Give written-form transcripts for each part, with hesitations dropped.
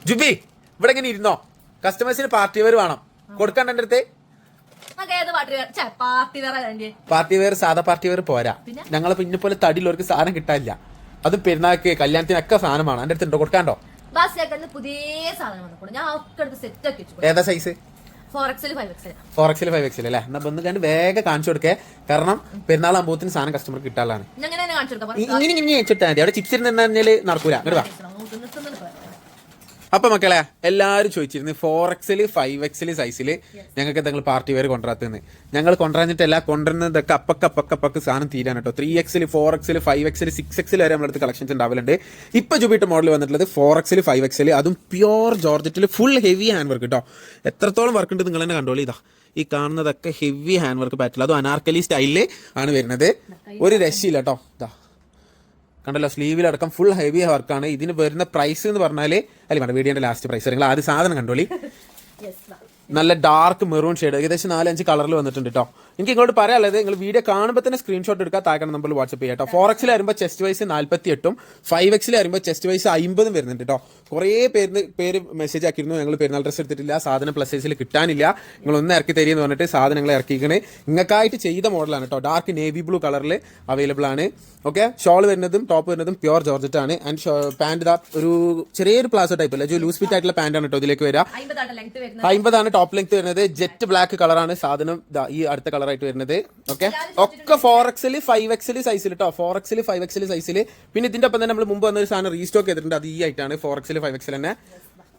ജുബി ഇവിടെ ഇങ്ങനെ ഇരുന്നോ, കസ്റ്റമേഴ്സിന് പാർട്ടി വെയർ വേണം, കൊടുക്കണ്ട എന്റെ അടുത്ത്. പാർട്ടി വെയർ സാധാ പാർട്ടി വെയർ പോരാ, ഞങ്ങൾ പിന്നെ പോലെ തടിയിലവർക്ക് സാധനം കിട്ടാനില്ല. അതും പെരുന്നാൾക്ക് കല്യാണത്തിനൊക്കെ സാധനമാണ്. എന്റെ അടുത്തുണ്ടോ, കൊടുക്കാണ്ടോ? പുതിയ സാധനം ഏതാ സൈസ്? 4XL 5XL അല്ലേ? എന്നാ ഒന്ന് കണ്ട് വേഗം കാണിച്ചു കൊടുക്കേ, കാരണം പെരുന്നാളാകുമ്പോത്തിന് സാധനം കസ്റ്റമർ കിട്ടാനാണ്. ഇങ്ങനെ ഇങ്ങനെ വെച്ചിട്ടാ മതി, അവിടെ ചിപ്സ് ഇരുന്ന് പറഞ്ഞാല് നടക്കൂല. ഇങ്ങോട്ട് വാ. അപ്പൊ മക്കളെ, എല്ലാവരും ചോദിച്ചിരുന്നു 4XL 5XL സൈസിൽ ഞങ്ങൾക്ക് എന്തെങ്കിലും പാർട്ടി വെയർ കൊണ്ടുവരാത്തതെന്ന്. ഞങ്ങൾ കൊണ്ടുവരാഞ്ഞിട്ടല്ല, കൊണ്ടുവരുന്നതൊക്കെ അപ്പക്ക് സാധനം തീരാൻ കേട്ടോ. 3XL 4XL 5XL 6XL വരെ നമ്മുടെ അടുത്ത് കളക്ഷൻസ് ഉണ്ടാവലുണ്ട്. ഇപ്പൊ ജുബിട്ട് മോഡൽ വന്നിട്ടുള്ളത് 4XL 5XL, അതും പ്യോർ ജോർജറ്റിൽ ഫുൾ ഹെവി ഹാൻഡ് വർക്ക് കേട്ടോ. എത്രത്തോളം വർക്ക് ഉണ്ട് നിങ്ങൾ തന്നെ കണ്ടോളൂ. ഇതാ ഈ കാണുന്നതൊക്കെ ഹെവി ഹാൻഡ് വർക്ക് പാറ്റിൽ, അതും അനാർക്കലി സ്റ്റൈലില് ആണ് വരുന്നത്. ഒരു രക്ഷയില്ല കേട്ടോ. ഇതാ കണ്ടല്ലോ, സ്ലീവിലടക്കം ഫുൾ ഹെവി വർക്കാണ്. ഇതിന് വരുന്ന പ്രൈസ് എന്ന് പറഞ്ഞാല് അല്ല വീഡിയോന്റെ ലാസ്റ്റ് പ്രൈസ് നിങ്ങൾ ആദ്യം സാധനം കണ്ടോളി. നല്ല ഡാർക്ക് മെറൂൺ ഷെയ്ഡ്, ഏകദേശം 4-5 കളറിൽ വന്നിട്ടുണ്ട് കേട്ടോ. എനിക്ക് ഇങ്ങോട്ട് പറയാനുള്ളത്, നിങ്ങൾ വീഡിയോ കാണുമ്പോൾ തന്നെ സ്ക്രീൻഷോട്ട് എടുക്കുക, താഴെ നമ്പറിൽ വാട്സ്ആപ്പ് ചെയ്യാം കേട്ടോ. 4XL വരുമ്പോൾ ചെസ്റ്റ് വൈസ് 48ഉം 5XL വരുമ്പോൾ ചെസ്റ്റ് വൈസ് 50ഉം വരുന്നുണ്ട് കേട്ടോ. കുറേ പേര് മെസ്സേജ് ആക്കിയിരുന്നു, ഞങ്ങൾ പെരുന്നാൾ ഡ്രസ്സ് എടുത്തിട്ടില്ല, സാധനം പ്ലസ് സൈസിൽ കിട്ടാനില്ല, നിങ്ങൾ ഒന്ന് ഇറക്കി തരിയെന്ന് പറഞ്ഞിട്ട് സാധനങ്ങൾ ഇറക്കിക്കണേ. നിങ്ങൾക്കായിട്ട് ചെയ്ത മോഡലാണ് കേട്ടോ. ഡാർക്ക് നേവി ബ്ലൂ കളറിൽ അവൈലബിൾ ആണ്. ഓക്കെ, ഷോൾ വരുന്നതും ടോപ്പ് വരുന്നതും പ്യോർ ജോർജറ്റ് ആണ്. ആൻഡ് പാന്റ് ഇതാ ഒരു ചെറിയൊരു പ്ലാസോ ടൈപ്പ് അല്ല, ലൂസ് ഫിറ്റ് ആയിട്ടുള്ള പാന്റ് ആണ് കേട്ടോ ഇതിലേക്ക് വരിക. 50 ടോപ്പ് ലെങ്ത് വരുന്നത്. ജെറ്റ് ബ്ലാക്ക് കളറാണ് സാധനം. ഈ അടുത്ത കളറായിട്ട് വരുന്നത്. ഓക്കെ, ഒക്കെ 4XL 5XL സൈസിൽ കേട്ടോ. 4XL 5XL സൈസിൽ. പിന്നെ ഇതിന്റെ ഒപ്പം തന്നെ നമ്മൾ മുമ്പ് വന്നൊരു സാധനം റീസ്റ്റോക്ക് ചെയ്തിട്ടുണ്ട്, അത് ഈ ആയിട്ടാണ് 4XL 5XL തന്നെ.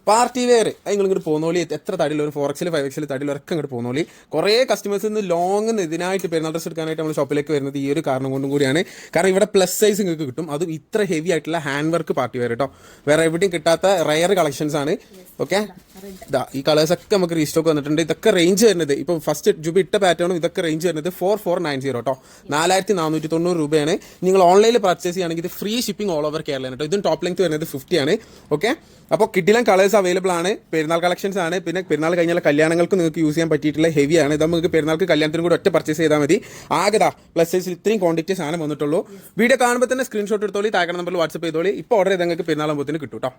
പാർട്ടി വെയർ നിങ്ങൾ ഇങ്ങോട്ട് പോകുന്നോളി. എത്ര തടിയിലും 4XL 5XL തടിയിലൊക്കെ ഇങ്ങോട്ട് പോകുന്നോളി. കുറേ കസ്റ്റമേഴ്സ് നിന്ന് ലോങ് ഇതിനായിട്ട് പെരുന്നാൾ ഡ്രസ് എടുക്കാനായിട്ട് നമ്മൾ ഷോപ്പിലേക്ക് വരുന്നത് ഈ ഒരു കാരണം കൊണ്ടും കൂടിയാണ്. കാരണം ഇവിടെ പ്ലസ് സൈസ് നിങ്ങൾക്ക് കിട്ടും, അതും ഇത്ര ഹെവി ആയിട്ടുള്ള ഹാൻഡ് വർക്ക് പാർട്ടി വെയർ കേട്ടോ. വേറെ എവിടെയും കിട്ടാത്ത റയർ കളക്ഷൻസ് ആണ്. ഓക്കെ, ഈ കളേഴ്സ് ഒക്കെ നമുക്ക് റീസ്റ്റോക്ക് വന്നിട്ടുണ്ട്. ഇതൊക്കെ റേഞ്ച് വരുന്നത് ഇപ്പോൾ ഫസ്റ്റ് ജുബി ഇട്ട പാറ്റേണും ഇതൊക്കെ റേഞ്ച് വരുന്നത് 4490 കേട്ടോ. 4490 രൂപയാണ്. നിങ്ങൾ ഓൺലൈനിൽ പർച്ചേസ് ചെയ്യുകയാണെങ്കിൽ ഇത് free shipping all over Kerala കേട്ടോ. ഇതും ടോപ്പ് ലെങ്ത് വരുന്നത് 50 ആണ്. ഓക്കെ, അപ്പോൾ കിഡിലൻ കളേഴ്സ് അവൈലബിൾ ആണ്. പെരുന്നാൾ കളക്ഷൻസ് ആണ്. പിന്നെ പെരുന്നാൾ കഴിഞ്ഞാൽ കല്യാണങ്ങൾക്ക് നിങ്ങൾക്ക് യൂസ് ചെയ്യാൻ പറ്റിയിട്ടുള്ള ഹെവി ആണ്. ഇത് നമുക്ക് പെരുന്നാൾക്ക് കല്യാണത്തിനും കൂടെ ഒറ്റ പർച്ചേസ് ചെയ്താൽ മതി. ആകെ പ്ലസ് സൈസിൽ ഇത്രയും ക്വാണ്ടിറ്റി സാധനം വന്നിട്ടുള്ളൂ. വീഡിയോ കാണുമ്പോൾ തന്നെ സ്ക്രീൻഷോട്ട് എടുത്തോളി, താഴെ നമ്പറിൽ വാട്സ്ആപ്പ് ചെയ്തോളി. ഇപ്പോൾ ഓർഡർ ചെയ്ത് നിങ്ങൾക്ക് പെരുന്നാളാകുമ്പോഴത്തേന് കിട്ടും കേട്ടോ.